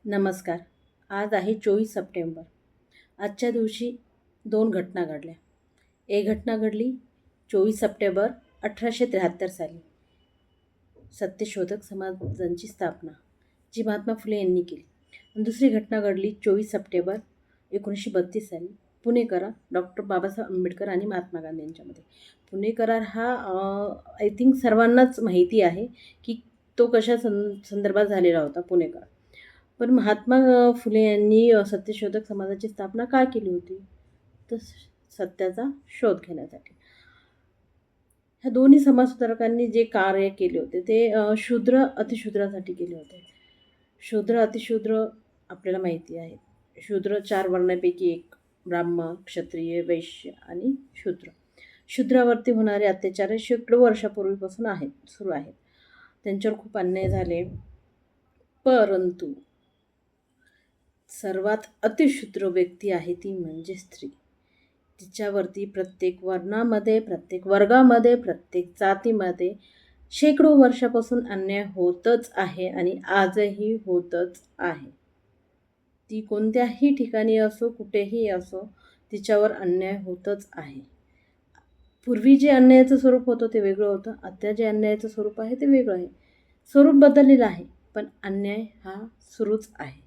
नमस्कार. आज आहे 24 सप्टेंबर. आजच्या दिवशी 2 घटना घडल्या. एक घटना घडली 24 सप्टेंबर 1873 साली. सत्यशोधक समाजांची स्थापना जी महात्मा फुले यांनी केली. आणि दुसरी घटना घडली 24 सप्टेंबर 1932 साली. पुणे करार डॉक्टर बाबासाहेब आंबेडकर आणि महात्मा गांधी यांच्यामध्ये. पुणे करार हा आय थिंक सर्वांनाच माहिती आहे की तो कशा संदर्भात झालेला होता पुणे करार. पण महात्मा फुले यांनी सत्यशोधक समाजाची स्थापना का केली होती? तर सत्याचा शोध घेण्यासाठी. ह्या दोन्ही समाजसुधारकांनी जे कार्य केले होते ते शूद्र अतिशूद्रासाठी केले होते. शूद्र अतिशूद्र आपल्याला माहिती आहे. शूद्र 4 वर्णापैकी एक, ब्राह्मण, क्षत्रिय, वैश्य आणि शूद्र. शूद्रावरती होणारे अत्याचार हे शेकडो वर्षापूर्वीपासून सुरू आहेत. त्यांच्यावर खूप अन्याय झाले. परंतु सर्वात अतिशूद्र व्यक्ती आहे ती म्हणजे स्त्री. तिच्यावरती प्रत्येक वर्णामध्ये, प्रत्येक वर्गामध्ये, प्रत्येक जातीमध्ये शेकडो वर्षापासून अन्याय होतच आहे आणि आजही होतच आहे. ती कोणत्याही ठिकाणी असो, कुठेही असो, तिच्यावर अन्याय होतच आहे. पूर्वी जे अन्यायाचं स्वरूप होतं ते वेगळं होतं. आता जे अन्यायाचं स्वरूप आहे ते वेगळं आहे. स्वरूप बदललेलं आहे, पण अन्याय हा सुरूच आहे.